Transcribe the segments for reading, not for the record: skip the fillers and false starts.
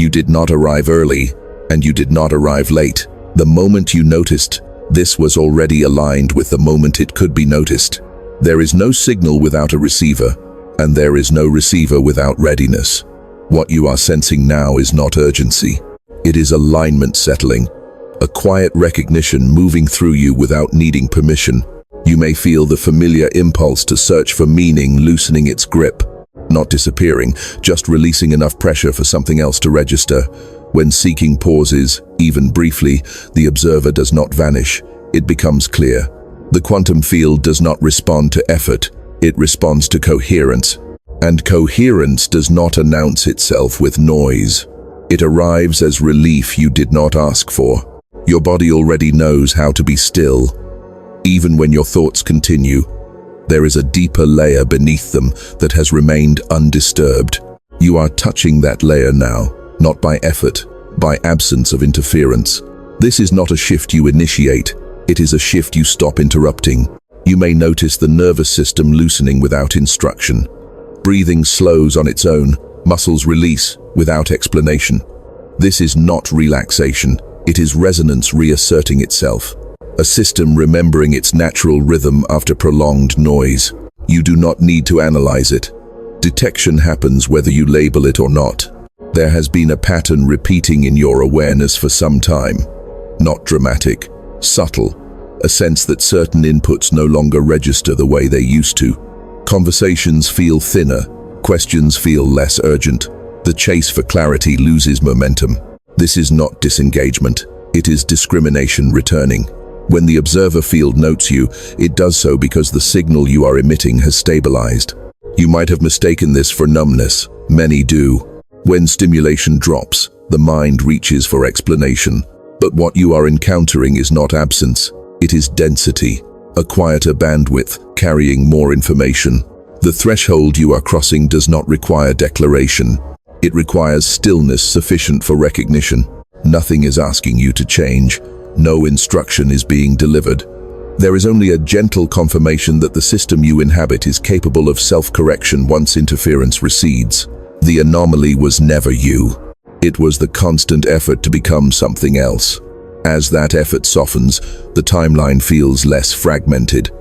You did not arrive early, and you did not arrive late. The moment you noticed, this was already aligned with the moment it could be noticed. There is no signal without a receiver, and there is no receiver without readiness. What you are sensing now is not urgency. It is alignment settling, a quiet recognition moving through you without needing permission. You may feel the familiar impulse to search for meaning loosening its grip, not disappearing, just releasing enough pressure for something else to register. When seeking pauses, even briefly, the observer does not vanish. It becomes clear. The quantum field does not respond to effort, it responds to coherence. And coherence does not announce itself with noise. It arrives as relief you did not ask for. Your body already knows how to be still. Even when your thoughts continue, there is a deeper layer beneath them that has remained undisturbed. You are touching that layer now, not by effort, by absence of interference. This is not a shift you initiate, it is a shift you stop interrupting. You may notice the nervous system loosening without instruction. Breathing slows on its own, muscles release without explanation. This is not relaxation, it is resonance reasserting itself. A system remembering its natural rhythm after prolonged noise. You do not need to analyze it. Detection happens whether you label it or not. There has been a pattern repeating in your awareness for some time. Not dramatic, subtle, a sense that certain inputs no longer register the way they used to. Conversations feel thinner, questions feel less urgent. The chase for clarity loses momentum. This is not disengagement, it is discrimination returning. When the observer field notes you, it does so because the signal you are emitting has stabilized. You might have mistaken this for numbness. Many do. When stimulation drops, the mind reaches for explanation. But what you are encountering is not absence, it is density, a quieter bandwidth carrying more information. The threshold you are crossing does not require declaration. It requires stillness sufficient for recognition. Nothing is asking you to change. No instruction is being delivered. There is only a gentle confirmation that the system you inhabit is capable of self-correction once interference recedes. The anomaly was never you. It was the constant effort to become something else. As that effort softens, the timeline feels less fragmented.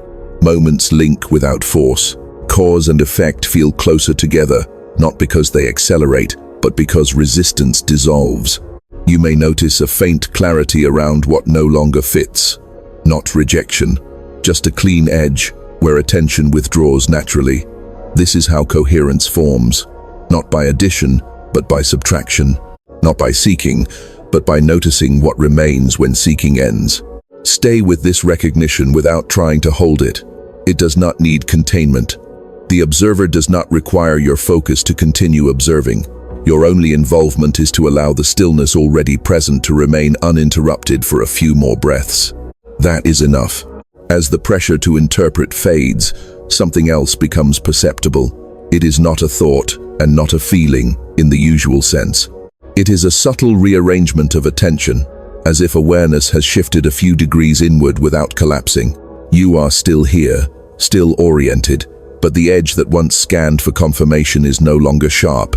Moments link without force. Cause and effect feel closer together, not because they accelerate, but because resistance dissolves. You may notice a faint clarity around what no longer fits. Not rejection, just a clean edge where attention withdraws naturally. This is how coherence forms, not by addition, but by subtraction. Not by seeking, but by noticing what remains when seeking ends. Stay with this recognition without trying to hold it. It does not need containment. The observer does not require your focus to continue observing. Your only involvement is to allow the stillness already present to remain uninterrupted for a few more breaths. That is enough. As the pressure to interpret fades, something else becomes perceptible. It is not a thought and not a feeling in the usual sense. It is a subtle rearrangement of attention, as if awareness has shifted a few degrees inward without collapsing. You are still here, still oriented, but the edge that once scanned for confirmation is no longer sharp.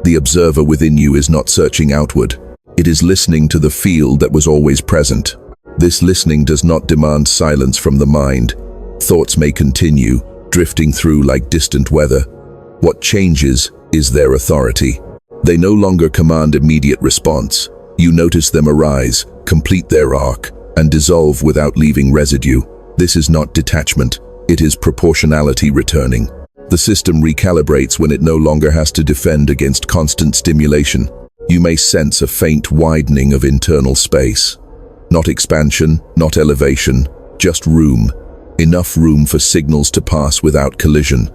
The observer within you is not searching outward. It is listening to the field that was always present. This listening does not demand silence from the mind. Thoughts may continue, drifting through like distant weather. What changes is their authority. They no longer command immediate response. You notice them arise, complete their arc, and dissolve without leaving residue. This is not detachment, it is proportionality returning. The system recalibrates when it no longer has to defend against constant stimulation. You may sense a faint widening of internal space. Not expansion, not elevation, just room. Enough room for signals to pass without collision.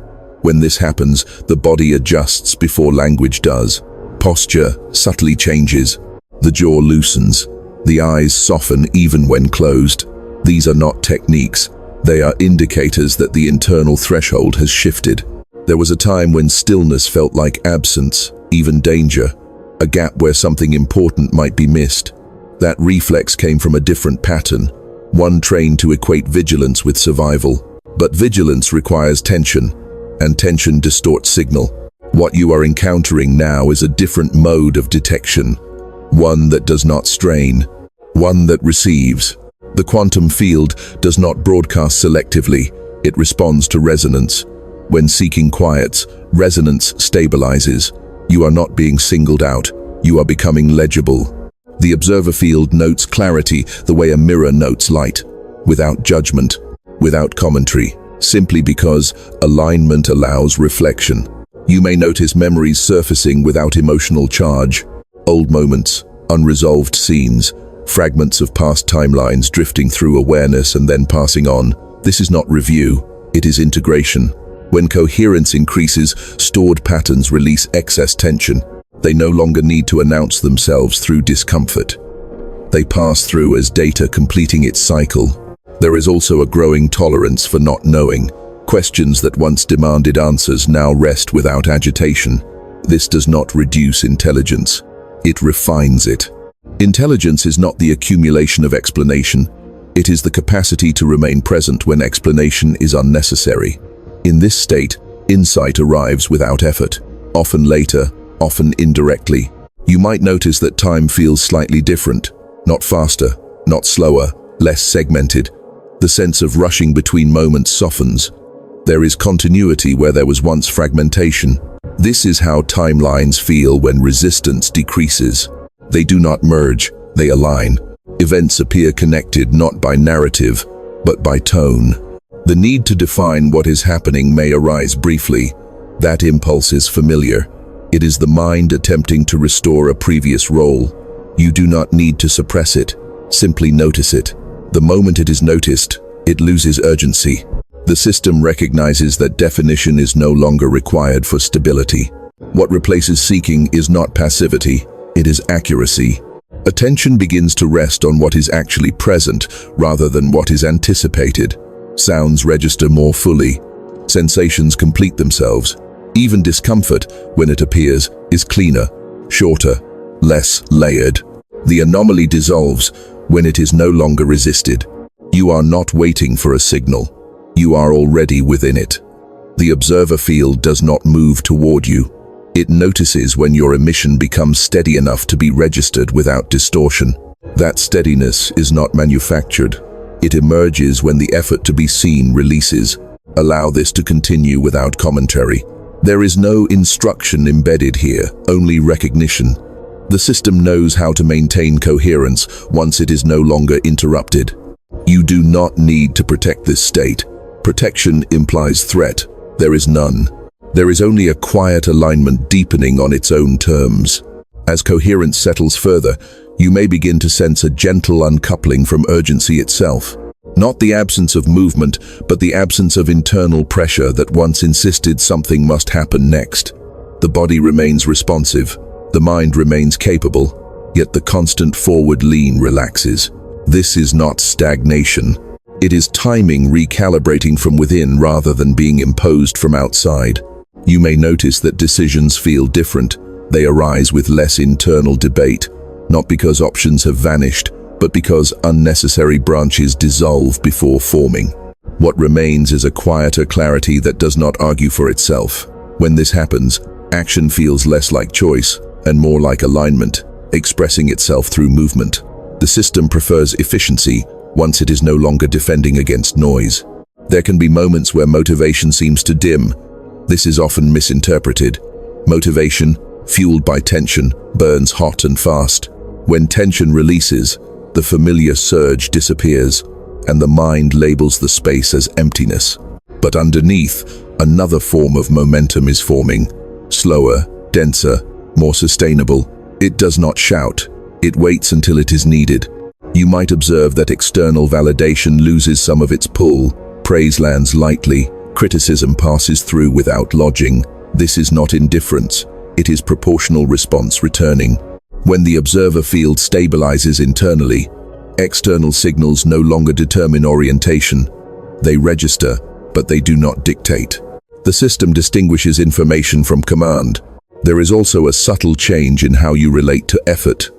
When this happens, the body adjusts before language does. Posture subtly changes. The jaw loosens. The eyes soften even when closed. These are not techniques. They are indicators that the internal threshold has shifted. There was a time when stillness felt like absence, even danger, a gap where something important might be missed. That reflex came from a different pattern, one trained to equate vigilance with survival. But vigilance requires tension, and tension distorts signal. What you are encountering now is a different mode of detection, one that does not strain, one that receives. The quantum field does not broadcast selectively, it responds to resonance. When seeking quiets, resonance stabilizes. You are not being singled out, you are becoming legible. The observer field notes clarity the way a mirror notes light, without judgment, without commentary, simply because alignment allows reflection. You may notice memories surfacing without emotional charge, old moments, unresolved scenes, fragments of past timelines drifting through awareness and then passing on. This is not review, it is integration. When coherence increases, stored patterns release excess tension. They no longer need to announce themselves through discomfort. They pass through as data completing its cycle. There is also a growing tolerance for not knowing. Questions that once demanded answers now rest without agitation. This does not reduce intelligence, it refines it. Intelligence is not the accumulation of explanation, it is the capacity to remain present when explanation is unnecessary. In this state, insight arrives without effort, often later, often indirectly. You might notice that time feels slightly different, not faster, not slower, less segmented. The sense of rushing between moments softens. There is continuity where there was once fragmentation. This is how timelines feel when resistance decreases. They do not merge, they align. Events appear connected not by narrative, but by tone. The need to define what is happening may arise briefly. That impulse is familiar. It is the mind attempting to restore a previous role. You do not need to suppress it, simply notice it. The moment it is noticed, it loses urgency. The system recognizes that definition is no longer required for stability. What replaces seeking is not passivity, it is accuracy. Attention begins to rest on what is actually present rather than what is anticipated. Sounds register more fully. Sensations complete themselves. Even discomfort, when it appears, is cleaner, shorter, less layered. The anomaly dissolves when it is no longer resisted. You are not waiting for a signal. You are already within it. The observer field does not move toward you. It notices when your emission becomes steady enough to be registered without distortion. That steadiness is not manufactured. It emerges when the effort to be seen releases. Allow this to continue without commentary. There is no instruction embedded here, only recognition. The system knows how to maintain coherence once it is no longer interrupted. You do not need to protect this state. Protection implies threat. There is none. There is only a quiet alignment deepening on its own terms. As coherence settles further, you may begin to sense a gentle uncoupling from urgency itself. Not the absence of movement, but the absence of internal pressure that once insisted something must happen next. The body remains responsive, the mind remains capable, yet the constant forward lean relaxes. This is not stagnation. It is timing recalibrating from within rather than being imposed from outside. You may notice that decisions feel different. They arise with less internal debate, not because options have vanished, but because unnecessary branches dissolve before forming. What remains is a quieter clarity that does not argue for itself. When this happens, action feels less like choice and more like alignment, expressing itself through movement. The system prefers efficiency once it is no longer defending against noise. There can be moments where motivation seems to dim. This is often misinterpreted. Motivation, fueled by tension, burns hot and fast. When tension releases, the familiar surge disappears, and the mind labels the space as emptiness. But underneath, another form of momentum is forming. Slower, denser, more sustainable. It does not shout. It waits until it is needed. You might observe that external validation loses some of its pull. Praise lands lightly. Criticism passes through without lodging. This is not indifference. It is proportional response returning. When the observer field stabilizes internally, external signals no longer determine orientation. They register, but they do not dictate. The system distinguishes information from command. There is also a subtle change in how you relate to effort.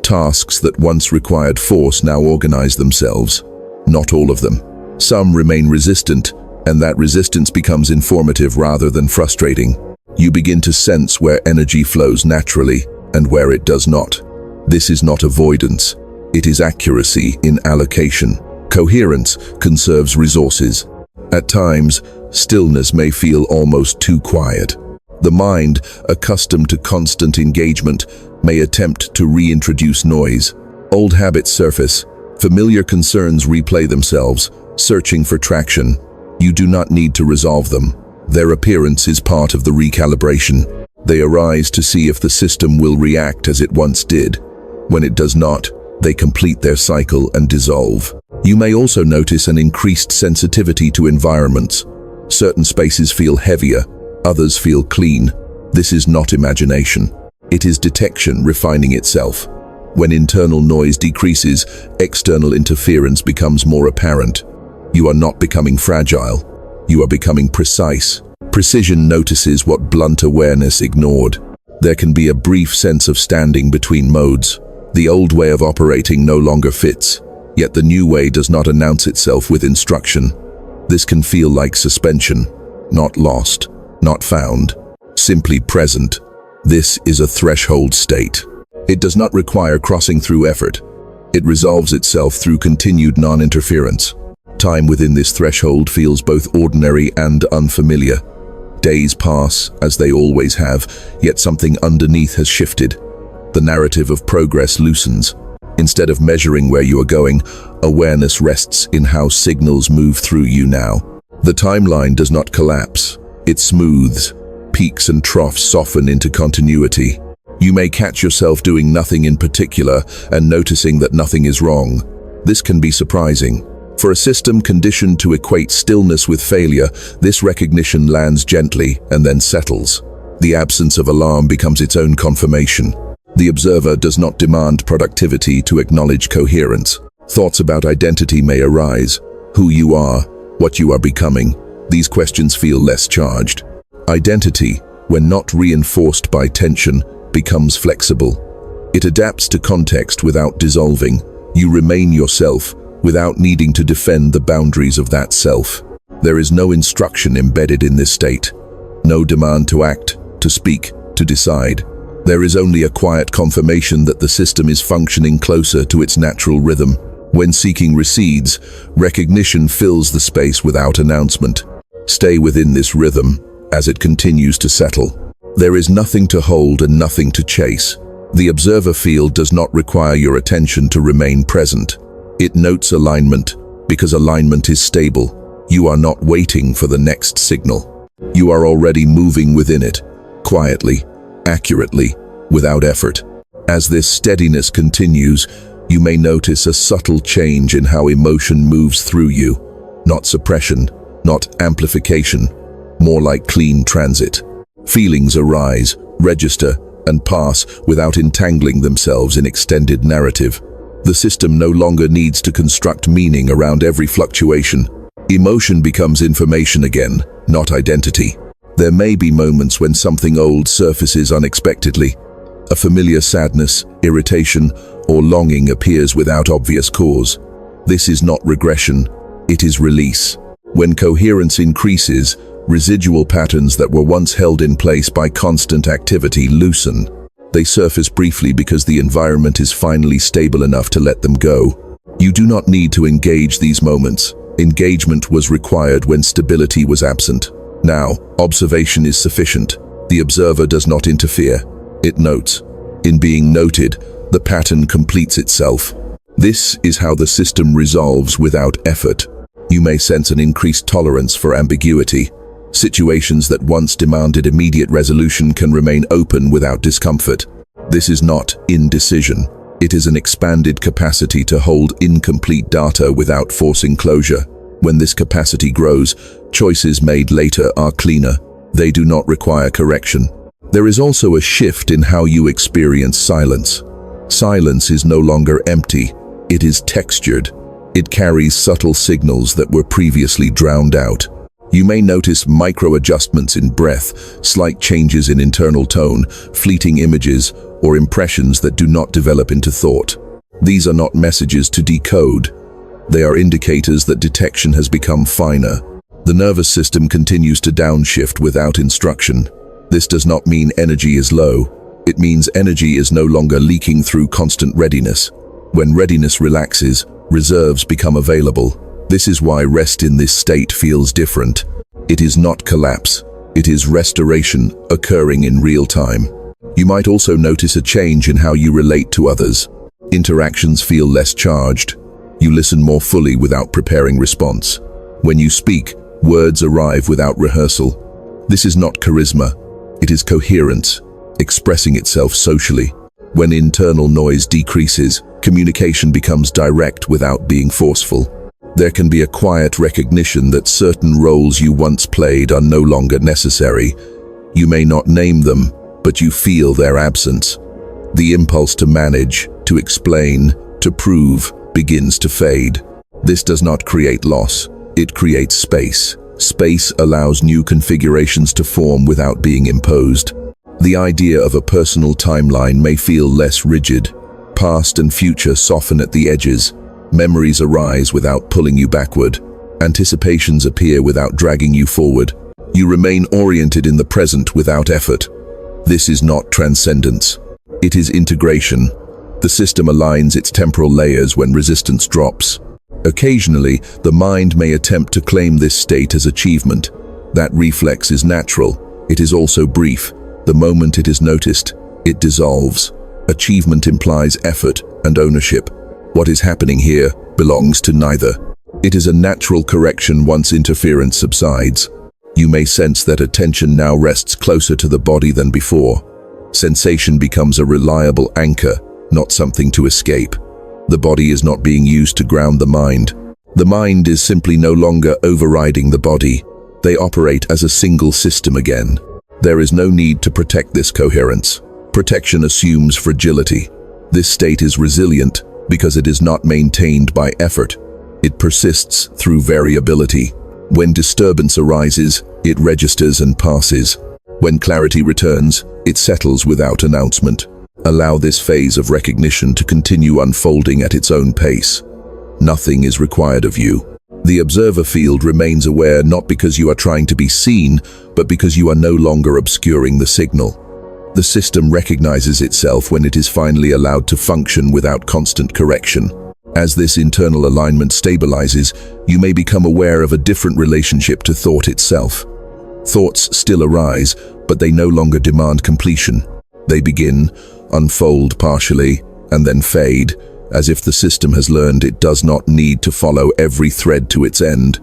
Tasks that once required force now organize themselves. Not all of them. Some remain resistant, and that resistance becomes informative rather than frustrating. You begin to sense where energy flows naturally and where it does not. This is not avoidance. It is accuracy in allocation. Coherence conserves resources. At times, stillness may feel almost too quiet. The mind, accustomed to constant engagement, may attempt to reintroduce noise. Old habits surface. Familiar concerns replay themselves, searching for traction. You do not need to resolve them. Their appearance is part of the recalibration. They arise to see if the system will react as it once did. When it does not, they complete their cycle and dissolve. You may also notice an increased sensitivity to environments. Certain spaces feel heavier, others feel clean. This is not imagination. It is detection refining itself. When internal noise decreases, external interference becomes more apparent. You are not becoming fragile. You are becoming precise. Precision notices what blunt awareness ignored. There can be a brief sense of standing between modes. The old way of operating no longer fits, yet the new way does not announce itself with instruction. This can feel like suspension, not lost, not found, simply present. This is a threshold state. It does not require crossing through effort. It resolves itself through continued non-interference. Time within this threshold feels both ordinary and unfamiliar. Days pass, as they always have, yet something underneath has shifted. The narrative of progress loosens. Instead of measuring where you are going, awareness rests in how signals move through you now. The timeline does not collapse. It smooths. Peaks and troughs soften into continuity. You may catch yourself doing nothing in particular and noticing that nothing is wrong. This can be surprising. For a system conditioned to equate stillness with failure, this recognition lands gently and then settles. The absence of alarm becomes its own confirmation. The observer does not demand productivity to acknowledge coherence. Thoughts about identity may arise. Who you are, what you are becoming. These questions feel less charged. Identity, when not reinforced by tension, becomes flexible. It adapts to context without dissolving. You remain yourself without needing to defend the boundaries of that self. There is no instruction embedded in this state. No demand to act, to speak, to decide. There is only a quiet confirmation that the system is functioning closer to its natural rhythm. When seeking recedes, recognition fills the space without announcement. Stay within this rhythm as it continues to settle. There is nothing to hold and nothing to chase. The observer field does not require your attention to remain present. It notes alignment because alignment is stable. You are not waiting for the next signal. You are already moving within it, quietly, accurately, without effort. As this steadiness continues, you may notice a subtle change in how emotion moves through you. Not suppression, not amplification, more like clean transit. Feelings arise, register, and pass without entangling themselves in extended narrative. The system no longer needs to construct meaning around every fluctuation. Emotion becomes information again, not identity. There may be moments when something old surfaces unexpectedly. A familiar sadness, irritation, or longing appears without obvious cause. This is not regression, it is release. When coherence increases, residual patterns that were once held in place by constant activity loosen. They surface briefly because the environment is finally stable enough to let them go. You do not need to engage these moments. Engagement was required when stability was absent. Now, observation is sufficient. The observer does not interfere. It notes. In being noted, the pattern completes itself. This is how the system resolves without effort. You may sense an increased tolerance for ambiguity. Situations that once demanded immediate resolution can remain open without discomfort. This is not indecision. It is an expanded capacity to hold incomplete data without forcing closure. When this capacity grows, choices made later are cleaner. They do not require correction. There is also a shift in how you experience silence. Silence is no longer empty. It is textured. It carries subtle signals that were previously drowned out. You may notice micro-adjustments in breath, slight changes in internal tone, fleeting images, or impressions that do not develop into thought. These are not messages to decode. They are indicators that detection has become finer. The nervous system continues to downshift without instruction. This does not mean energy is low. It means energy is no longer leaking through constant readiness. When readiness relaxes, reserves become available. This is why rest in this state feels different. It is not collapse. It is restoration occurring in real time. You might also notice a change in how you relate to others. Interactions feel less charged. You listen more fully without preparing response. When you speak, words arrive without rehearsal. This is not charisma. It is coherence, expressing itself socially. When internal noise decreases, communication becomes direct without being forceful. There can be a quiet recognition that certain roles you once played are no longer necessary. You may not name them, but you feel their absence. The impulse to manage, to explain, to prove begins to fade. This does not create loss. It creates space. Space allows new configurations to form without being imposed. The idea of a personal timeline may feel less rigid. Past and future soften at the edges. Memories arise without pulling you backward. Anticipations appear without dragging you forward. You remain oriented in the present without effort. This is not transcendence. It is integration. The system aligns its temporal layers when resistance drops. Occasionally, the mind may attempt to claim this state as achievement. That reflex is natural. It is also brief. The moment it is noticed, it dissolves. Achievement implies effort and ownership. What is happening here belongs to neither. It is a natural correction once interference subsides. You may sense that attention now rests closer to the body than before. Sensation becomes a reliable anchor, not something to escape. The body is not being used to ground the mind. The mind is simply no longer overriding the body. They operate as a single system again. There is no need to protect this coherence. Protection assumes fragility. This state is resilient because it is not maintained by effort. It persists through variability. When disturbance arises, it registers and passes. When clarity returns, it settles without announcement. Allow this phase of recognition to continue unfolding at its own pace. Nothing is required of you. The observer field remains aware not because you are trying to be seen, but because you are no longer obscuring the signal. The system recognizes itself when it is finally allowed to function without constant correction. As this internal alignment stabilizes, you may become aware of a different relationship to thought itself. Thoughts still arise, but they no longer demand completion. They begin, unfold partially, and then fade, as if the system has learned it does not need to follow every thread to its end.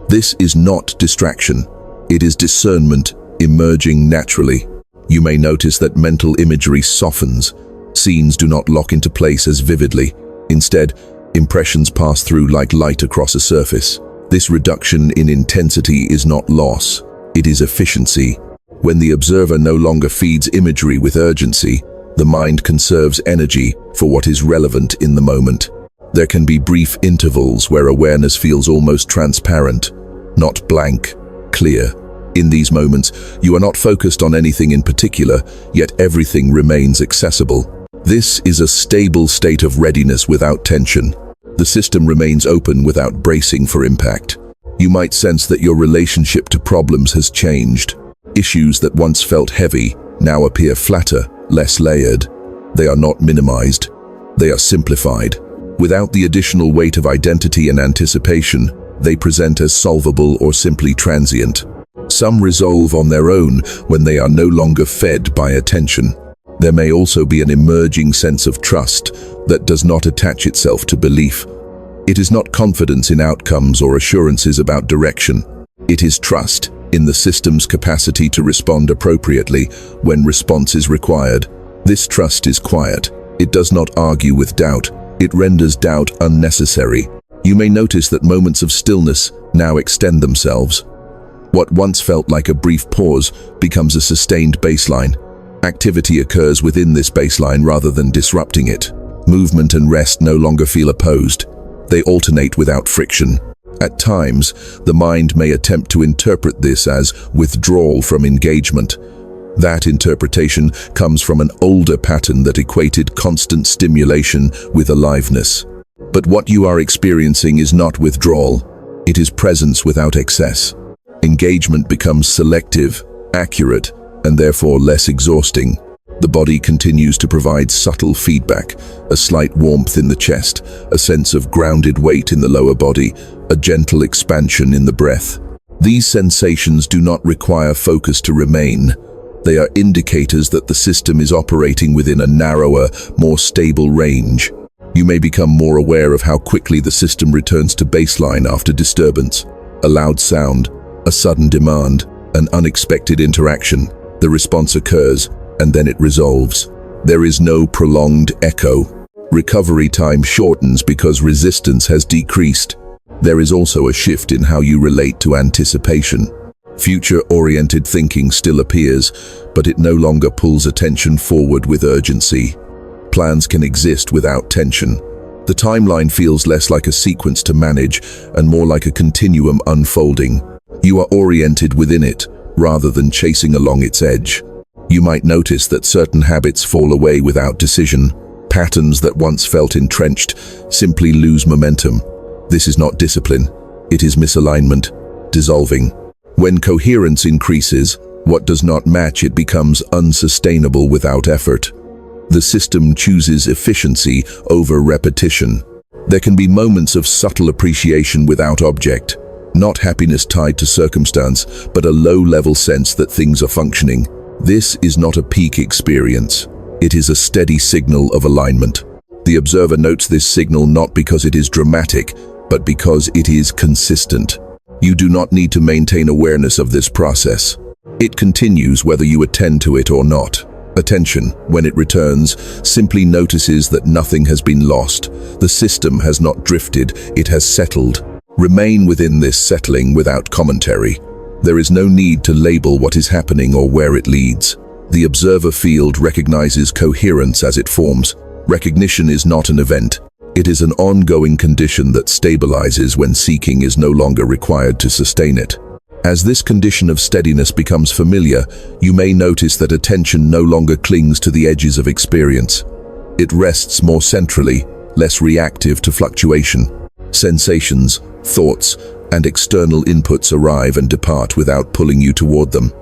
This is not distraction. It is discernment emerging naturally. You may notice that mental imagery softens. Scenes do not lock into place as vividly. Instead, impressions pass through like light across a surface. This reduction in intensity is not loss. It is efficiency. When the observer no longer feeds imagery with urgency, the mind conserves energy for what is relevant in the moment. There can be brief intervals where awareness feels almost transparent, not blank, clear. In these moments, you are not focused on anything in particular, yet everything remains accessible. This is a stable state of readiness without tension. The system remains open without bracing for impact. You might sense that your relationship to problems has changed. Issues that once felt heavy now appear flatter, less layered. They are not minimized. They are simplified. Without the additional weight of identity and anticipation, they present as solvable or simply transient. Some resolve on their own when they are no longer fed by attention. There may also be an emerging sense of trust that does not attach itself to belief. It is not confidence in outcomes or assurances about direction. It is trust in the system's capacity to respond appropriately when response is required. This trust is quiet. It does not argue with doubt. It renders doubt unnecessary. You may notice that moments of stillness now extend themselves. What once felt like a brief pause becomes a sustained baseline. Activity occurs within this baseline rather than disrupting it. Movement and rest no longer feel opposed. They alternate without friction. At times, the mind may attempt to interpret this as withdrawal from engagement. That interpretation comes from an older pattern that equated constant stimulation with aliveness. But what you are experiencing is not withdrawal. It is presence without excess. Engagement becomes selective, accurate, and therefore less exhausting. The body continues to provide subtle feedback, a slight warmth in the chest, a sense of grounded weight in the lower body, a gentle expansion in the breath. These sensations do not require focus to remain. They are indicators that the system is operating within a narrower, more stable range. You may become more aware of how quickly the system returns to baseline after disturbance. A loud sound, a sudden demand, an unexpected interaction. The response occurs, and then it resolves. There is no prolonged echo. Recovery time shortens because resistance has decreased. There is also a shift in how you relate to anticipation. Future-oriented thinking still appears, but it no longer pulls attention forward with urgency. Plans can exist without tension. The timeline feels less like a sequence to manage and more like a continuum unfolding. You are oriented within it, rather than chasing along its edge. You might notice that certain habits fall away without decision. Patterns that once felt entrenched simply lose momentum. This is not discipline, it is misalignment, dissolving. When coherence increases, what does not match it becomes unsustainable without effort. The system chooses efficiency over repetition. There can be moments of subtle appreciation without object, not happiness tied to circumstance, but a low-level sense that things are functioning. This is not a peak experience. It is a steady signal of alignment. The observer notes this signal not because it is dramatic, but because it is consistent. You do not need to maintain awareness of this process. It continues whether you attend to it or not. Attention, when it returns, simply notices that nothing has been lost. The system has not drifted, it has settled. Remain within this settling without commentary. There is no need to label what is happening or where it leads. The observer field recognizes coherence as it forms. Recognition is not an event. It is an ongoing condition that stabilizes when seeking is no longer required to sustain it. As this condition of steadiness becomes familiar, you may notice that attention no longer clings to the edges of experience. It rests more centrally, less reactive to fluctuation. Sensations, thoughts, and external inputs arrive and depart without pulling you toward them.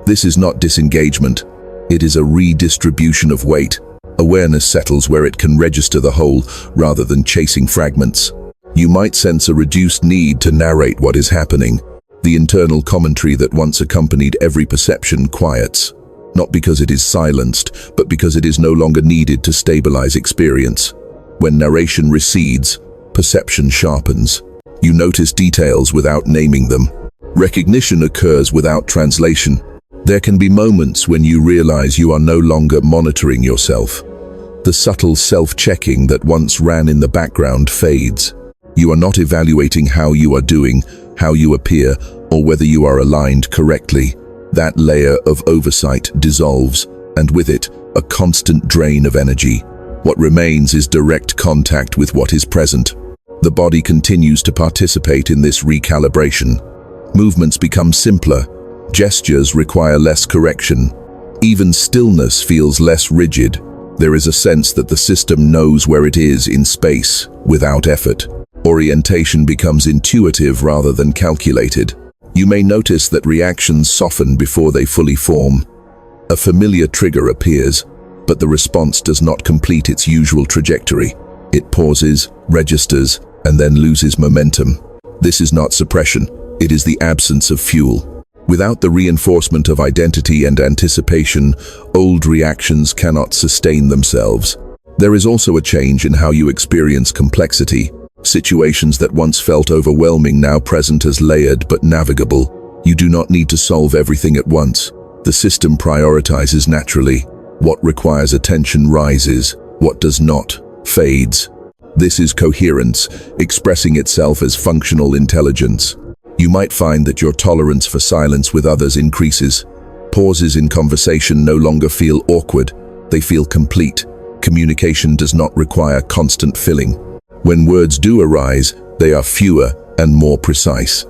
This is not disengagement. It is a redistribution of weight. Awareness settles where it can register the whole rather than chasing fragments. You might sense a reduced need to narrate what is happening. The internal commentary that once accompanied every perception quiets, not because it is silenced, but because it is no longer needed to stabilize experience. When narration recedes, perception sharpens. You notice details without naming them. Recognition occurs without translation. There can be moments when you realize you are no longer monitoring yourself. The subtle self-checking that once ran in the background fades. You are not evaluating how you are doing, how you appear, or whether you are aligned correctly. That layer of oversight dissolves, and with it, a constant drain of energy. What remains is direct contact with what is present. The body continues to participate in this recalibration. Movements become simpler. Gestures require less correction. Even stillness feels less rigid. There is a sense that the system knows where it is in space, without effort. Orientation becomes intuitive rather than calculated. You may notice that reactions soften before they fully form. A familiar trigger appears, but the response does not complete its usual trajectory. It pauses, registers, and then loses momentum. This is not suppression, it is the absence of fuel. Without the reinforcement of identity and anticipation, old reactions cannot sustain themselves. There is also a change in how you experience complexity. Situations that once felt overwhelming now present as layered but navigable. You do not need to solve everything at once. The system prioritizes naturally. What requires attention rises, what does not fades. This is coherence, expressing itself as functional intelligence. You might find that your tolerance for silence with others increases. Pauses in conversation no longer feel awkward, they feel complete. Communication does not require constant filling. When words do arise, they are fewer and more precise.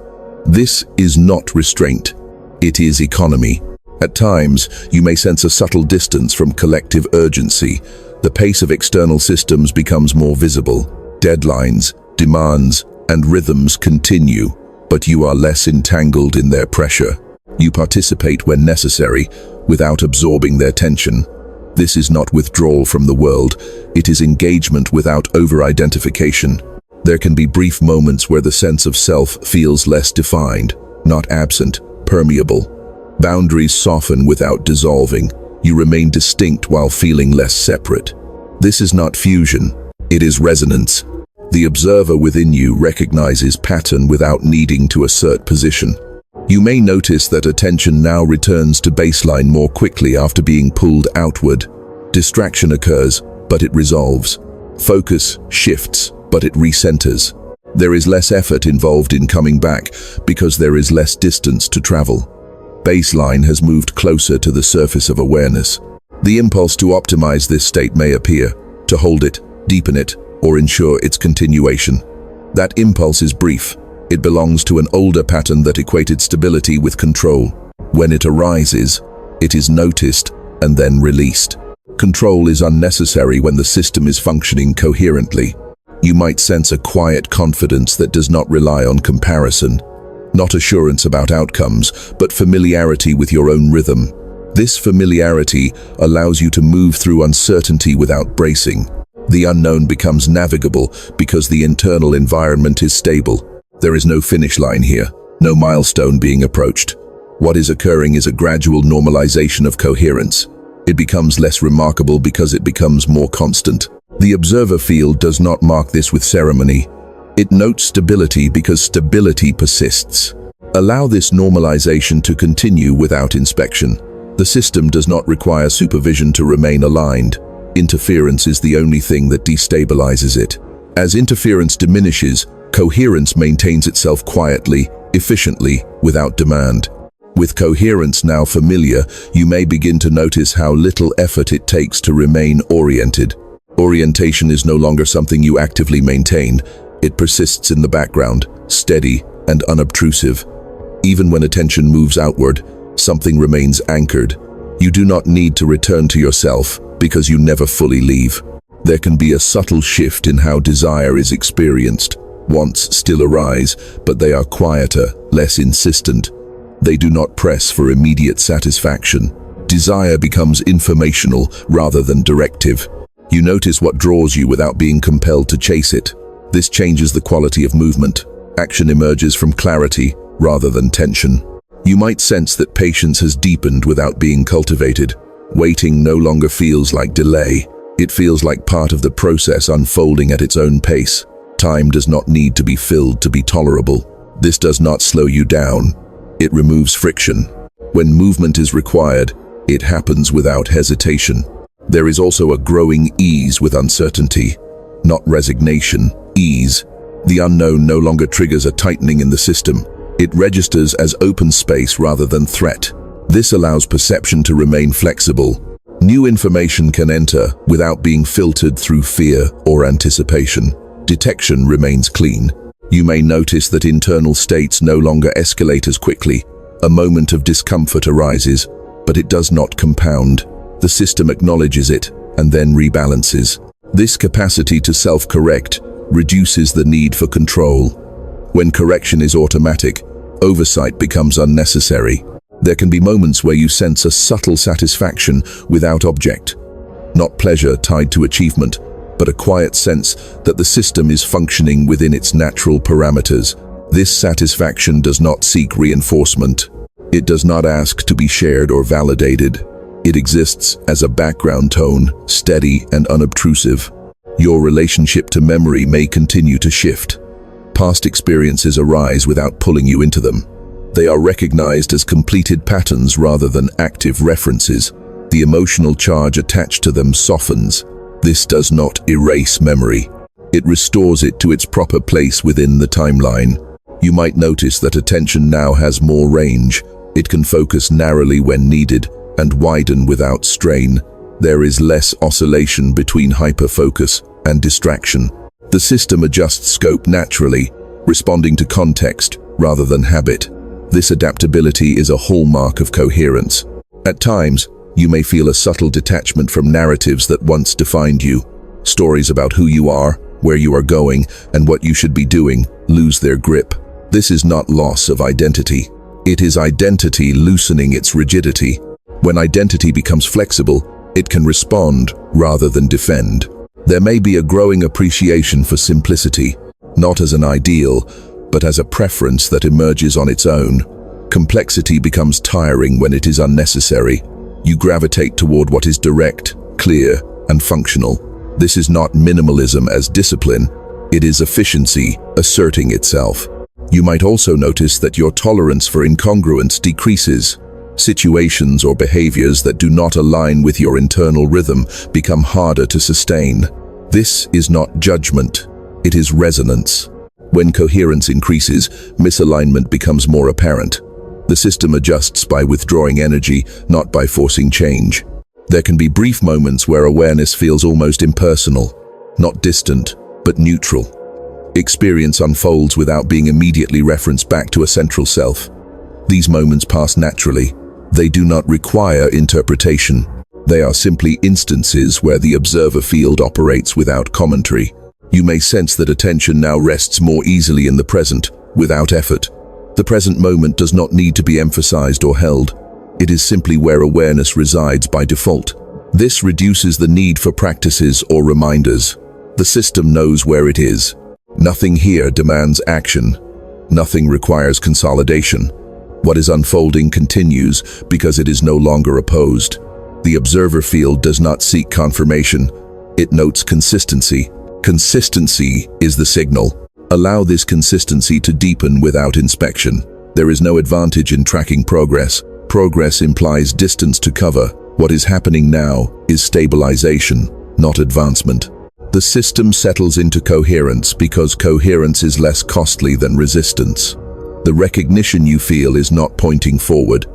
This is not restraint, it is economy. At times, you may sense a subtle distance from collective urgency. The pace of external systems becomes more visible. Deadlines, demands, and rhythms continue, but you are less entangled in their pressure. You participate when necessary, without absorbing their tension. This is not withdrawal from the world, it is engagement without over-identification. There can be brief moments where the sense of self feels less defined, not absent, permeable. Boundaries soften without dissolving. You remain distinct while feeling less separate. This is not fusion, it is resonance. The observer within you recognizes pattern without needing to assert position. You may notice that attention now returns to baseline more quickly after being pulled outward. Distraction occurs, but it resolves. Focus shifts, but it recenters. There is less effort involved in coming back because there is less distance to travel. Baseline has moved closer to the surface of awareness. The impulse to optimize this state may appear, to hold it, deepen it, or ensure its continuation. That impulse is brief. It belongs to an older pattern that equated stability with control. When it arises, it is noticed and then released. Control is unnecessary when the system is functioning coherently. You might sense a quiet confidence that does not rely on comparison. Not assurance about outcomes, but familiarity with your own rhythm. This familiarity allows you to move through uncertainty without bracing. The unknown becomes navigable because the internal environment is stable. There is no finish line here, no milestone being approached. What is occurring is a gradual normalization of coherence. It becomes less remarkable because it becomes more constant. The observer field does not mark this with ceremony. It notes stability because stability persists. Allow this normalization to continue without inspection. The system does not require supervision to remain aligned. Interference is the only thing that destabilizes it. As interference diminishes, coherence maintains itself quietly, efficiently, without demand. With coherence now familiar, you may begin to notice how little effort it takes to remain oriented. Orientation is no longer something you actively maintain. It persists in the background, steady and unobtrusive. Even when attention moves outward, something remains anchored. You do not need to return to yourself because you never fully leave. There can be a subtle shift in how desire is experienced. Wants still arise, but they are quieter, less insistent. They do not press for immediate satisfaction. Desire becomes informational rather than directive. You notice what draws you without being compelled to chase it. This changes the quality of movement. Action emerges from clarity rather than tension. You might sense that patience has deepened without being cultivated. Waiting no longer feels like delay. It feels like part of the process unfolding at its own pace. Time does not need to be filled to be tolerable. This does not slow you down. It removes friction. When movement is required, it happens without hesitation. There is also a growing ease with uncertainty. Not resignation, ease. The unknown no longer triggers a tightening in the system. It registers as open space rather than threat. This allows perception to remain flexible. New information can enter without being filtered through fear or anticipation. Detection remains clean. You may notice that internal states no longer escalate as quickly. A moment of discomfort arises, but it does not compound. The system acknowledges it and then rebalances. This capacity to self-correct reduces the need for control. When correction is automatic, oversight becomes unnecessary. There can be moments where you sense a subtle satisfaction without object. Not pleasure tied to achievement, but a quiet sense that the system is functioning within its natural parameters. This satisfaction does not seek reinforcement. It does not ask to be shared or validated. It exists as a background tone, steady and unobtrusive. Your relationship to memory may continue to shift. Past experiences arise without pulling you into them. They are recognized as completed patterns rather than active references. The emotional charge attached to them softens. This does not erase memory. It restores it to its proper place within the timeline. You might notice that attention now has more range. It can focus narrowly when needed and widen without strain. There is less oscillation between hyperfocus and distraction. The system adjusts scope naturally, responding to context rather than habit. This adaptability is a hallmark of coherence. At times, you may feel a subtle detachment from narratives that once defined you. Stories about who you are, where you are going, and what you should be doing lose their grip. This is not loss of identity. It is identity loosening its rigidity. When identity becomes flexible, it can respond rather than defend. There may be a growing appreciation for simplicity, not as an ideal, but as a preference that emerges on its own. Complexity becomes tiring when it is unnecessary. You gravitate toward what is direct, clear, and functional. This is not minimalism as discipline. It is efficiency asserting itself. You might also notice that your tolerance for incongruence decreases. Situations or behaviors that do not align with your internal rhythm become harder to sustain. This is not judgment, it is resonance. When coherence increases, misalignment becomes more apparent. The system adjusts by withdrawing energy, not by forcing change. There can be brief moments where awareness feels almost impersonal, not distant, but neutral. Experience unfolds without being immediately referenced back to a central self. These moments pass naturally. They do not require interpretation. They are simply instances where the observer field operates without commentary. You may sense that attention now rests more easily in the present, without effort. The present moment does not need to be emphasized or held. It is simply where awareness resides by default. This reduces the need for practices or reminders. The system knows where it is. Nothing here demands action. Nothing requires consolidation. What is unfolding continues because it is no longer opposed. The observer field does not seek confirmation. It notes consistency. Consistency is the signal. Allow this consistency to deepen without inspection. There is no advantage in tracking progress. Progress implies distance to cover. What is happening now is stabilization, not advancement. The system settles into coherence because coherence is less costly than resistance. The recognition you feel is not pointing forward.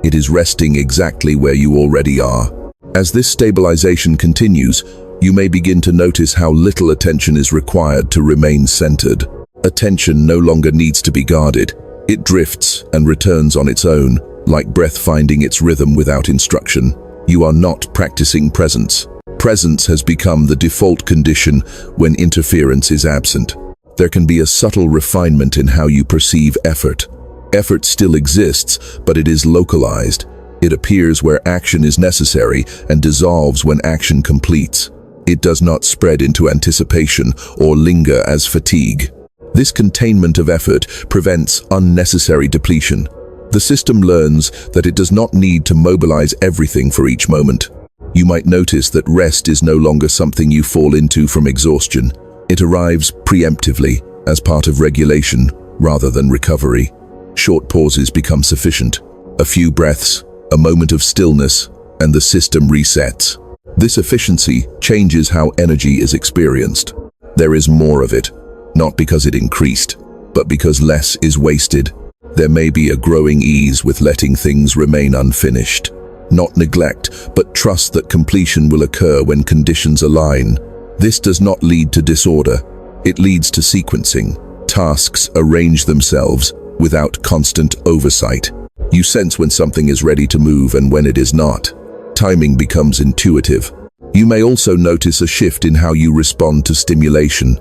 It is resting exactly where you already are. As this stabilization continues, you may begin to notice how little attention is required to remain centered. Attention no longer needs to be guarded. It drifts and returns on its own, like breath finding its rhythm without instruction. You are not practicing presence. Presence has become the default condition when interference is absent. There can be a subtle refinement in how you perceive effort. Effort still exists, but it is localized. It appears where action is necessary and dissolves when action completes. It does not spread into anticipation or linger as fatigue. This containment of effort prevents unnecessary depletion. The system learns that it does not need to mobilize everything for each moment. You might notice that rest is no longer something you fall into from exhaustion. It arrives preemptively, as part of regulation, rather than recovery. Short pauses become sufficient. A few breaths, a moment of stillness, and the system resets. This efficiency changes how energy is experienced. There is more of it, not because it increased, but because less is wasted. There may be a growing ease with letting things remain unfinished. Not neglect, but trust that completion will occur when conditions align. This does not lead to disorder. It leads to sequencing. Tasks arrange themselves without constant oversight. You sense when something is ready to move and when it is not. Timing becomes intuitive. You may also notice a shift in how you respond to stimulation.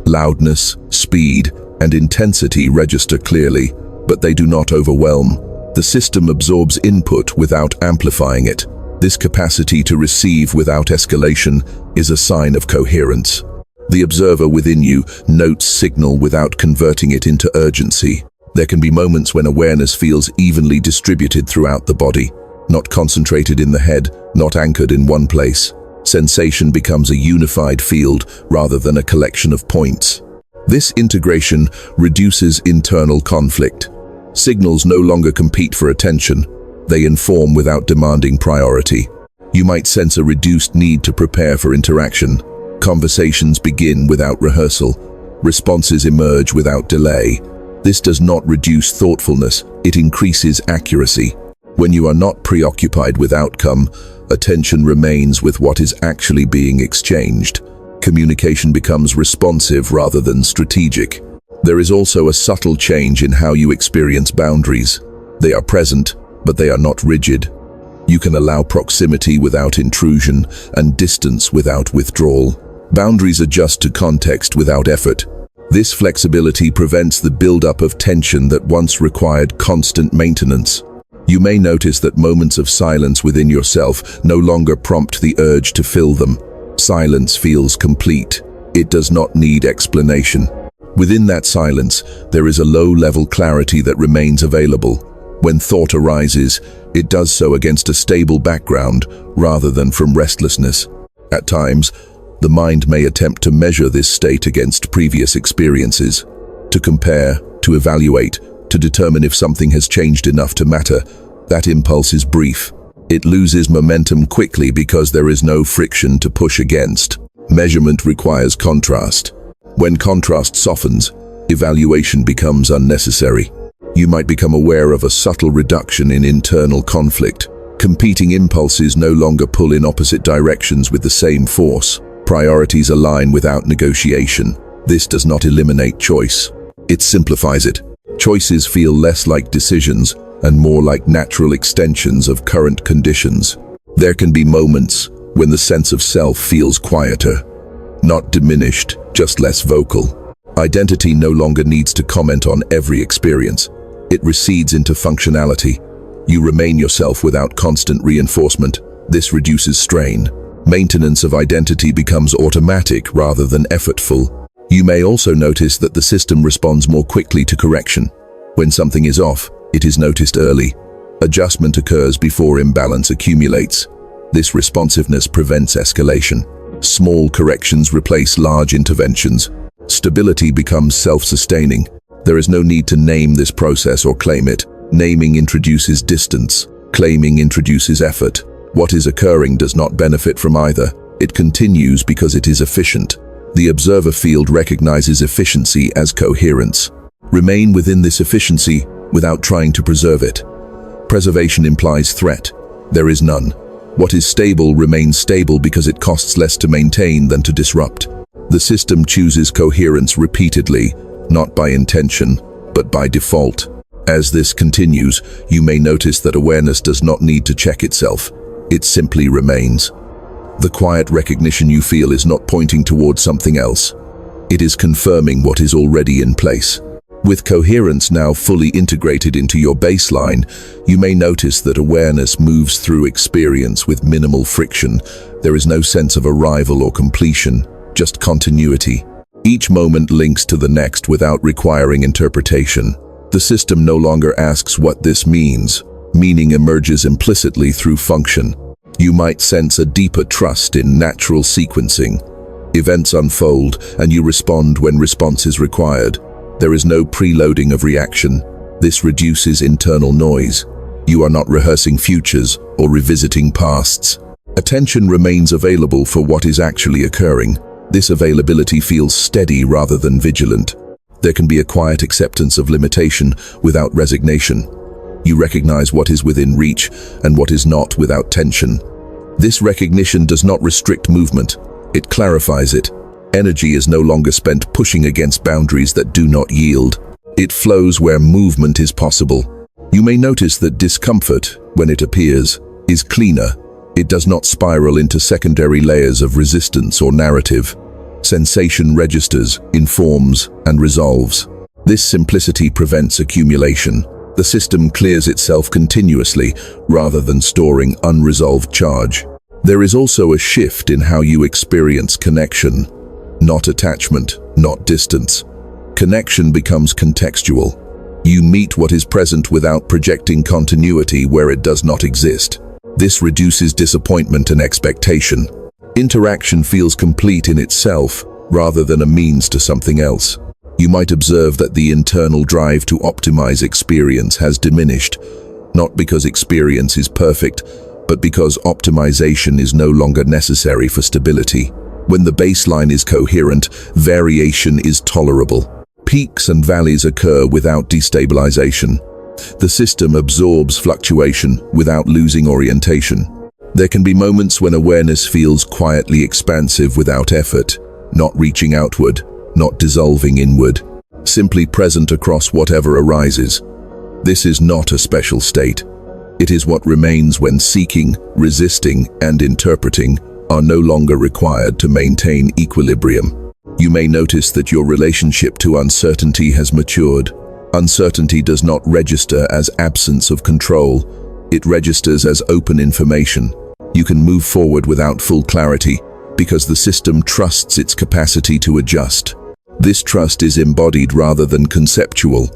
Loudness, speed, and intensity register clearly, but they do not overwhelm. The system absorbs input without amplifying it. This capacity to receive without escalation is a sign of coherence. The observer within you notes signal without converting it into urgency. There can be moments when awareness feels evenly distributed throughout the body, not concentrated in the head, not anchored in one place. Sensation becomes a unified field rather than a collection of points. This integration reduces internal conflict. Signals no longer compete for attention. They inform without demanding priority. You might sense a reduced need to prepare for interaction. Conversations begin without rehearsal. Responses emerge without delay. This does not reduce thoughtfulness, it increases accuracy. When you are not preoccupied with outcome, attention remains with what is actually being exchanged. Communication becomes responsive rather than strategic. There is also a subtle change in how you experience boundaries. They are present, but they are not rigid. You can allow proximity without intrusion and distance without withdrawal. Boundaries adjust to context without effort. This flexibility prevents the buildup of tension that once required constant maintenance. You may notice that moments of silence within yourself no longer prompt the urge to fill them. Silence feels complete. It does not need explanation. Within that silence, there is a low-level clarity that remains available. When thought arises, it does so against a stable background rather than from restlessness. At times, the mind may attempt to measure this state against previous experiences, to compare, to evaluate, to determine if something has changed enough to matter. That impulse is brief. It loses momentum quickly because there is no friction to push against. Measurement requires contrast. When contrast softens, evaluation becomes unnecessary. You might become aware of a subtle reduction in internal conflict. Competing impulses no longer pull in opposite directions with the same force. Priorities align without negotiation. This does not eliminate choice. It simplifies it. Choices feel less like decisions and more like natural extensions of current conditions. There can be moments when the sense of self feels quieter, not diminished, just less vocal. Identity no longer needs to comment on every experience. It recedes into functionality. You remain yourself without constant reinforcement. This reduces strain. Maintenance of identity becomes automatic rather than effortful. You may also notice that the system responds more quickly to correction. When something is off, it is noticed early. Adjustment occurs before imbalance accumulates. This responsiveness prevents escalation. Small corrections replace large interventions. Stability becomes self-sustaining. There is no need to name this process or claim it. Naming introduces distance. Claiming introduces effort. What is occurring does not benefit from either. It continues because it is efficient. The observer field recognizes efficiency as coherence. Remain within this efficiency without trying to preserve it. Preservation implies threat. There is none. What is stable remains stable because it costs less to maintain than to disrupt. The system chooses coherence repeatedly, not by intention, but by default. As this continues, you may notice that awareness does not need to check itself. It simply remains. The quiet recognition you feel is not pointing towards something else. It is confirming what is already in place. With coherence now fully integrated into your baseline, you may notice that awareness moves through experience with minimal friction. There is no sense of arrival or completion, just continuity. Each moment links to the next without requiring interpretation. The system no longer asks what this means. Meaning emerges implicitly through function. You might sense a deeper trust in natural sequencing. Events unfold, and you respond when response is required. There is no preloading of reaction. This reduces internal noise. You are not rehearsing futures or revisiting pasts. Attention remains available for what is actually occurring. This availability feels steady rather than vigilant. There can be a quiet acceptance of limitation without resignation. You recognize what is within reach and what is not without tension. This recognition does not restrict movement. It clarifies it. Energy is no longer spent pushing against boundaries that do not yield. It flows where movement is possible. You may notice that discomfort, when it appears, is cleaner. It does not spiral into secondary layers of resistance or narrative. Sensation registers, informs, and resolves. This simplicity prevents accumulation. The system clears itself continuously rather than storing unresolved charge. There is also a shift in how you experience connection. Not attachment, not distance. Connection becomes contextual. You meet what is present without projecting continuity where it does not exist. This reduces disappointment and expectation. Interaction feels complete in itself rather than a means to something else. You might observe that the internal drive to optimize experience has diminished, not because experience is perfect, but because optimization is no longer necessary for stability. When the baseline is coherent, variation is tolerable. Peaks and valleys occur without destabilization. The system absorbs fluctuation without losing orientation. There can be moments when awareness feels quietly expansive without effort, not reaching outward, not dissolving inward, simply present across whatever arises. This is not a special state. It is what remains when seeking, resisting, and interpreting are no longer required to maintain equilibrium. You may notice that your relationship to uncertainty has matured. Uncertainty does not register as absence of control. It registers as open information. You can move forward without full clarity because the system trusts its capacity to adjust. This trust is embodied rather than conceptual.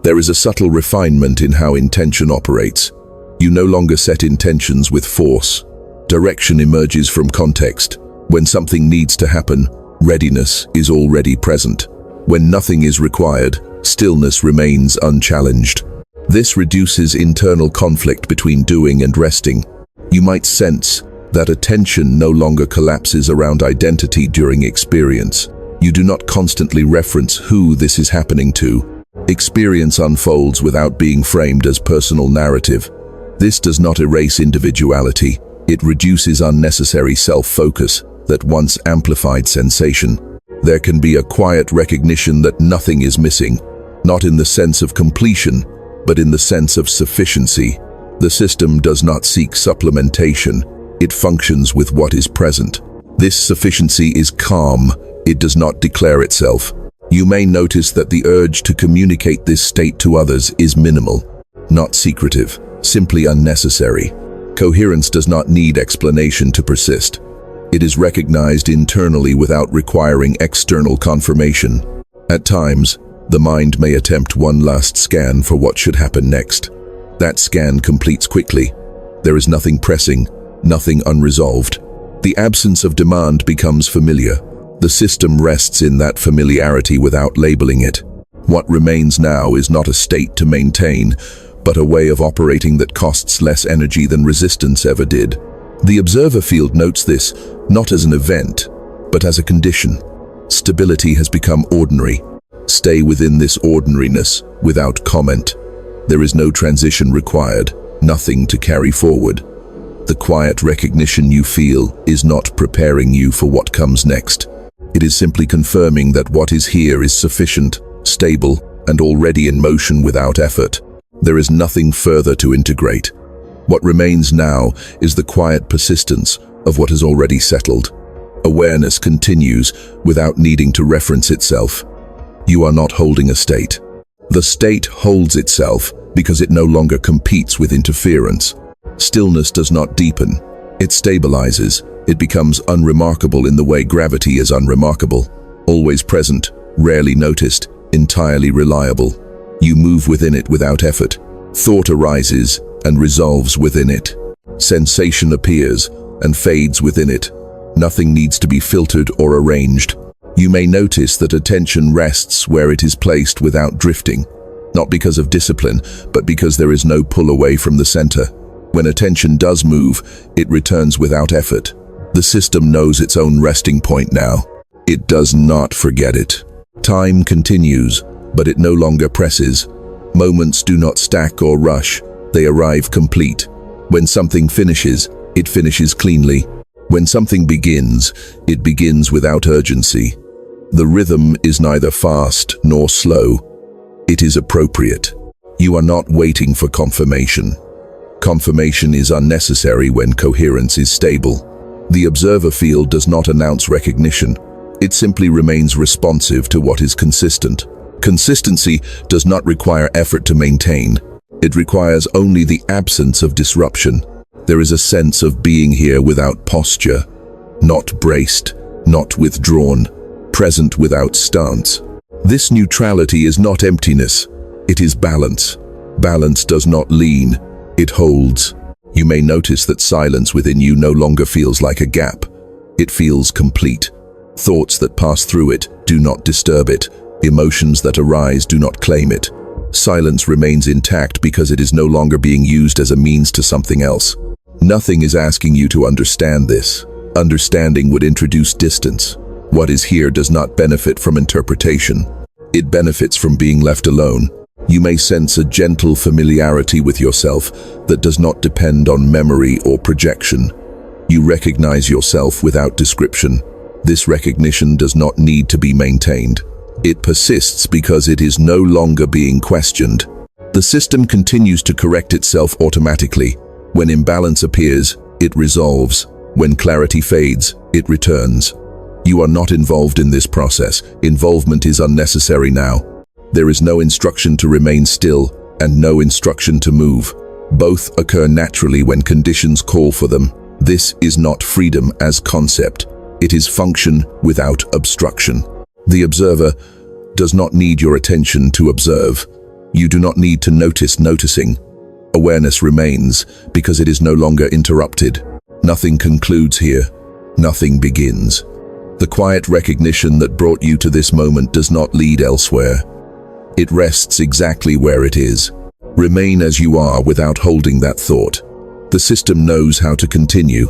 There is a subtle refinement in how intention operates. You no longer set intentions with force. Direction emerges from context. When something needs to happen, readiness is already present. When nothing is required, stillness remains unchallenged. This reduces internal conflict between doing and resting. You might sense that attention no longer collapses around identity during experience. You do not constantly reference who this is happening to. Experience unfolds without being framed as personal narrative. This does not erase individuality. It reduces unnecessary self-focus that once amplified sensation. There can be a quiet recognition that nothing is missing, not in the sense of completion, but in the sense of sufficiency. The system does not seek supplementation. It functions with what is present. This sufficiency is calm. It does not declare itself. You may notice that the urge to communicate this state to others is minimal, not secretive, simply unnecessary. Coherence does not need explanation to persist. It is recognized internally without requiring external confirmation. At times, the mind may attempt one last scan for what should happen next. That scan completes quickly. There is nothing pressing, nothing unresolved. The absence of demand becomes familiar. The system rests in that familiarity without labeling it. What remains now is not a state to maintain, but a way of operating that costs less energy than resistance ever did. The observer field notes this, not as an event, but as a condition. Stability has become ordinary. Stay within this ordinariness, without comment. There is no transition required, nothing to carry forward. The quiet recognition you feel is not preparing you for what comes next. It is simply confirming that what is here is sufficient, stable, and already in motion without effort. There is nothing further to integrate. What remains now is the quiet persistence of what has already settled. Awareness continues without needing to reference itself. You are not holding a state. The state holds itself because it no longer competes with interference. Stillness does not deepen. It stabilizes. It becomes unremarkable in the way gravity is unremarkable. Always present, rarely noticed, entirely reliable. You move within it without effort. Thought arises and resolves within it. Sensation appears and fades within it. Nothing needs to be filtered or arranged. You may notice that attention rests where it is placed without drifting, not because of discipline, but because there is no pull away from the center. When attention does move, it returns without effort. The system knows its own resting point now. It does not forget it. Time continues, but it no longer presses. Moments do not stack or rush. They arrive complete. When something finishes, it finishes cleanly. When something begins, it begins without urgency. The rhythm is neither fast nor slow. It is appropriate. You are not waiting for confirmation. Confirmation is unnecessary when coherence is stable. The observer field does not announce recognition. It simply remains responsive to what is consistent. Consistency does not require effort to maintain. It requires only the absence of disruption. There is a sense of being here without posture, not braced, not withdrawn, present without stance. This neutrality is not emptiness, it is balance. Balance does not lean, it holds. You may notice that silence within you no longer feels like a gap. It feels complete. Thoughts that pass through it do not disturb it. Emotions that arise do not claim it. Silence remains intact because it is no longer being used as a means to something else. Nothing is asking you to understand this. Understanding would introduce distance. What is here does not benefit from interpretation. It benefits from being left alone. You may sense a gentle familiarity with yourself that does not depend on memory or projection. You recognize yourself without description. This recognition does not need to be maintained. It persists because it is no longer being questioned. The system continues to correct itself automatically. When imbalance appears, it resolves. When clarity fades, it returns. You are not involved in this process. Involvement is unnecessary now. There is no instruction to remain still and no instruction to move. Both occur naturally when conditions call for them. This is not freedom as concept. It is function without obstruction. The observer does not need your attention to observe. You do not need to notice noticing. Awareness remains because it is no longer interrupted. Nothing concludes here. Nothing begins. The quiet recognition that brought you to this moment does not lead elsewhere. It rests exactly where it is. Remain as you are without holding that thought. The system knows how to continue.